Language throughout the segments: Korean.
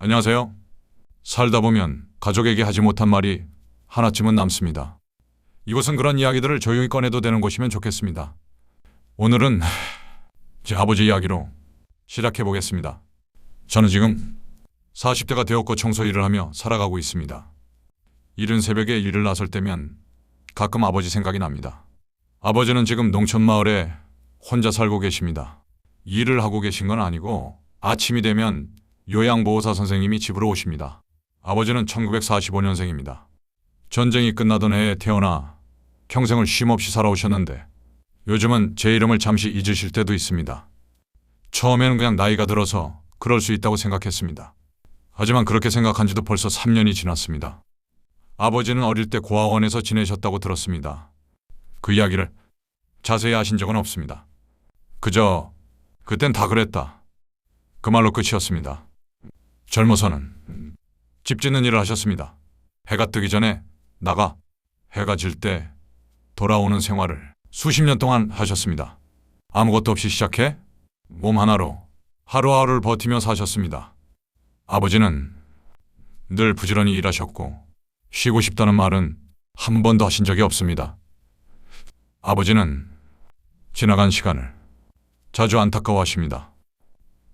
안녕하세요. 살다 보면 가족에게 하지 못한 말이 하나쯤은 남습니다. 이곳은 그런 이야기들을 조용히 꺼내도 되는 곳이면 좋겠습니다. 오늘은 제 아버지 이야기로 시작해 보겠습니다. 저는 지금 40대가 되었고 청소 일을 하며 살아가고 있습니다. 이른 새벽에 일을 나설 때면 가끔 아버지 생각이 납니다. 아버지는 지금 농촌 마을에 혼자 살고 계십니다. 일을 하고 계신 건 아니고 아침이 되면 요양보호사 선생님이 집으로 오십니다. 아버지는 1945년생입니다. 전쟁이 끝나던 해에 태어나 평생을 쉼없이 살아오셨는데 요즘은 제 이름을 잠시 잊으실 때도 있습니다. 처음에는 그냥 나이가 들어서 그럴 수 있다고 생각했습니다. 하지만 그렇게 생각한 지도 벌써 3년이 지났습니다. 아버지는 어릴 때 고아원에서 지내셨다고 들었습니다. 그 이야기를 자세히 아신 적은 없습니다. 그저 그땐 다 그랬다. 그 말로 끝이었습니다. 젊어서는 집 짓는 일을 하셨습니다. 해가 뜨기 전에 나가 해가 질 때 돌아오는 생활을 수십 년 동안 하셨습니다. 아무것도 없이 시작해 몸 하나로 하루하루를 버티며 사셨습니다. 아버지는 늘 부지런히 일하셨고 쉬고 싶다는 말은 한 번도 하신 적이 없습니다. 아버지는 지나간 시간을 자주 안타까워하십니다.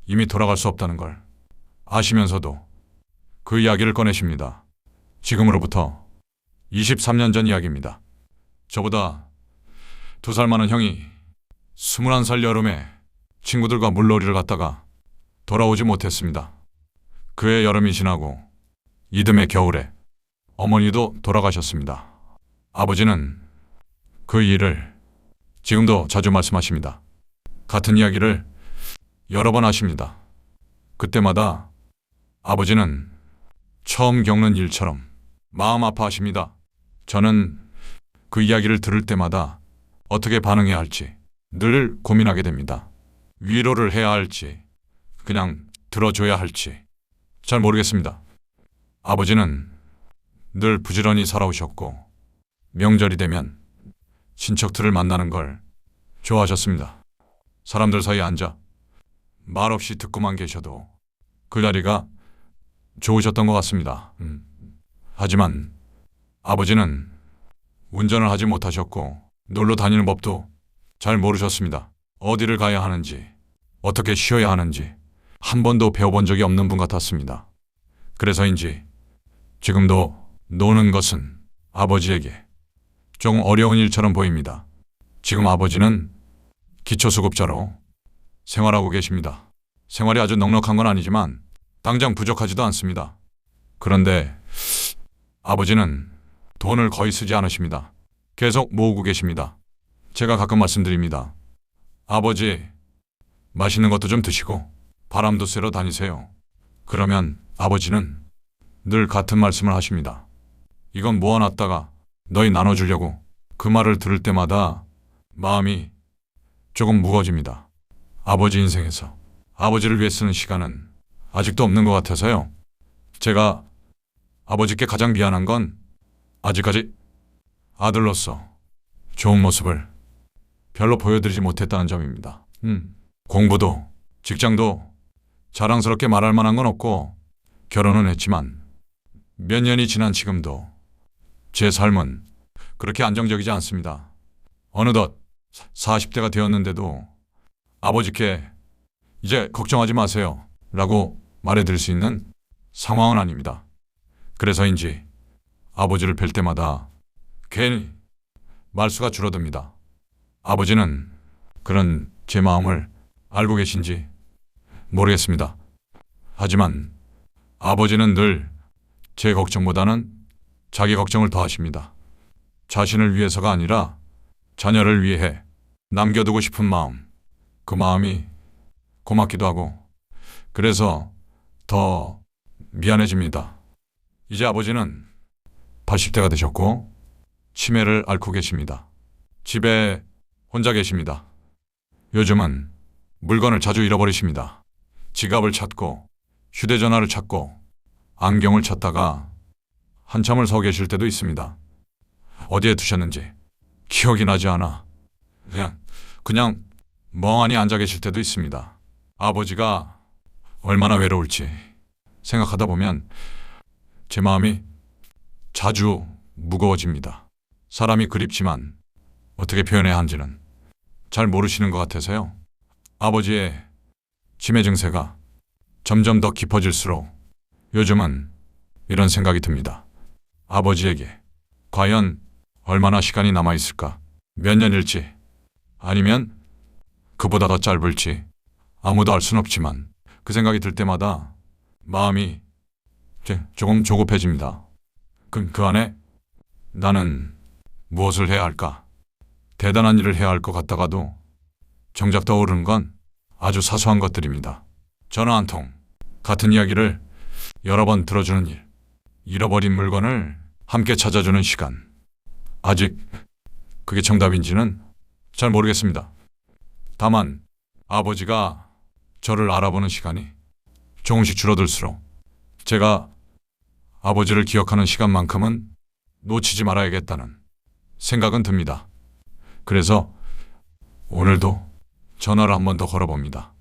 이미 돌아갈 수 없다는 걸 아시면서도 그 이야기를 꺼내십니다. 지금으로부터 23년 전 이야기입니다. 저보다 2살 많은 형이 21살 여름에 친구들과 물놀이를 갔다가 돌아오지 못했습니다. 그해 여름이 지나고 이듬해 겨울에 어머니도 돌아가셨습니다. 아버지는 그 일을 지금도 자주 말씀하십니다. 같은 이야기를 여러 번 하십니다. 그때마다 아버지는 처음 겪는 일처럼 마음 아파하십니다. 저는 그 이야기를 들을 때마다 어떻게 반응해야 할지 늘 고민하게 됩니다. 위로를 해야 할지 그냥 들어줘야 할지 잘 모르겠습니다. 아버지는 늘 부지런히 살아오셨고 명절이 되면 친척들을 만나는 걸 좋아하셨습니다. 사람들 사이에 앉아 말없이 듣고만 계셔도 그 자리가 좋으셨던 것 같습니다. 하지만 아버지는 운전을 하지 못하셨고 놀러 다니는 법도 잘 모르셨습니다. 어디를 가야 하는지 어떻게 쉬어야 하는지 한 번도 배워본 적이 없는 분 같았습니다. 그래서인지 지금도 노는 것은 아버지에게 조금 어려운 일처럼 보입니다. 지금 아버지는 기초수급자로 생활하고 계십니다. 생활이 아주 넉넉한 건 아니지만 당장 부족하지도 않습니다. 그런데 아버지는 돈을 거의 쓰지 않으십니다. 계속 모으고 계십니다. 제가 가끔 말씀드립니다. 아버지, 맛있는 것도 좀 드시고 바람도 쐬러 다니세요. 그러면 아버지는 늘 같은 말씀을 하십니다. 이건 모아놨다가 너희 나눠주려고. 그 말을 들을 때마다 마음이 조금 무거워집니다. 아버지 인생에서 아버지를 위해 쓰는 시간은 아직도 없는 것 같아서요. 제가 아버지께 가장 미안한 건 아직까지 아들로서 좋은 모습을 별로 보여드리지 못했다는 점입니다. 공부도 직장도 자랑스럽게 말할 만한 건 없고 결혼은 했지만 몇 년이 지난 지금도 제 삶은 그렇게 안정적이지 않습니다. 어느덧 40대가 되었는데도 아버지께 이제 걱정하지 마세요 라고 말해드릴 수 있는 상황은 아닙니다. 그래서인지 아버지를 뵐 때마다 괜히 말수가 줄어듭니다. 아버지는 그런 제 마음을 알고 계신지 모르겠습니다. 하지만 아버지는 늘 제 걱정보다는 자기 걱정을 더 하십니다. 자신을 위해서가 아니라 자녀를 위해 남겨두고 싶은 마음, 그 마음이 고맙기도 하고 그래서 더 미안해집니다. 이제 아버지는 80대가 되셨고 치매를 앓고 계십니다. 집에 혼자 계십니다. 요즘은 물건을 자주 잃어버리십니다. 지갑을 찾고 휴대전화를 찾고 안경을 찾다가 한참을 서 계실 때도 있습니다. 어디에 두셨는지 기억이 나지 않아 그냥 멍하니 앉아 계실 때도 있습니다. 아버지가 얼마나 외로울지 생각하다 보면 제 마음이 자주 무거워집니다. 사람이 그립지만 어떻게 표현해야 하는지는 잘 모르시는 것 같아서요. 아버지의 치매 증세가 점점 더 깊어질수록 요즘은 이런 생각이 듭니다. 아버지에게 과연 얼마나 시간이 남아 있을까? 몇 년일지 아니면 그보다 더 짧을지 아무도 알 순 없지만 그 생각이 들 때마다 마음이 조금 조급해집니다. 그 안에 나는 무엇을 해야 할까? 대단한 일을 해야 할 것 같다가도 정작 떠오르는 건 아주 사소한 것들입니다. 전화 한 통, 같은 이야기를 여러 번 들어주는 일, 잃어버린 물건을 함께 찾아주는 시간. 아직 그게 정답인지는 잘 모르겠습니다. 다만 아버지가 저를 알아보는 시간이 조금씩 줄어들수록 제가 아버지를 기억하는 시간만큼은 놓치지 말아야겠다는 생각은 듭니다. 그래서 오늘도 전화를 한 번 더 걸어봅니다.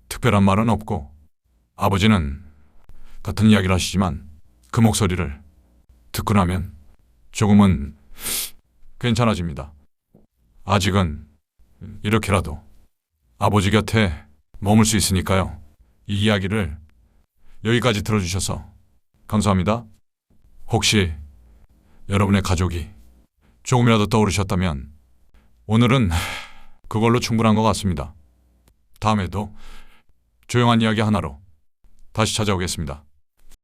특별한 말은 없고 아버지는 같은 이야기를 하시지만 그 목소리를 듣고 나면 조금은 괜찮아집니다. 아직은 이렇게라도 아버지 곁에 머물 수 있으니까요. 이 이야기를 여기까지 들어주셔서 감사합니다. 혹시 여러분의 가족이 조금이라도 떠오르셨다면 오늘은 그걸로 충분한 것 같습니다. 다음에도 조용한 이야기 하나로 다시 찾아오겠습니다.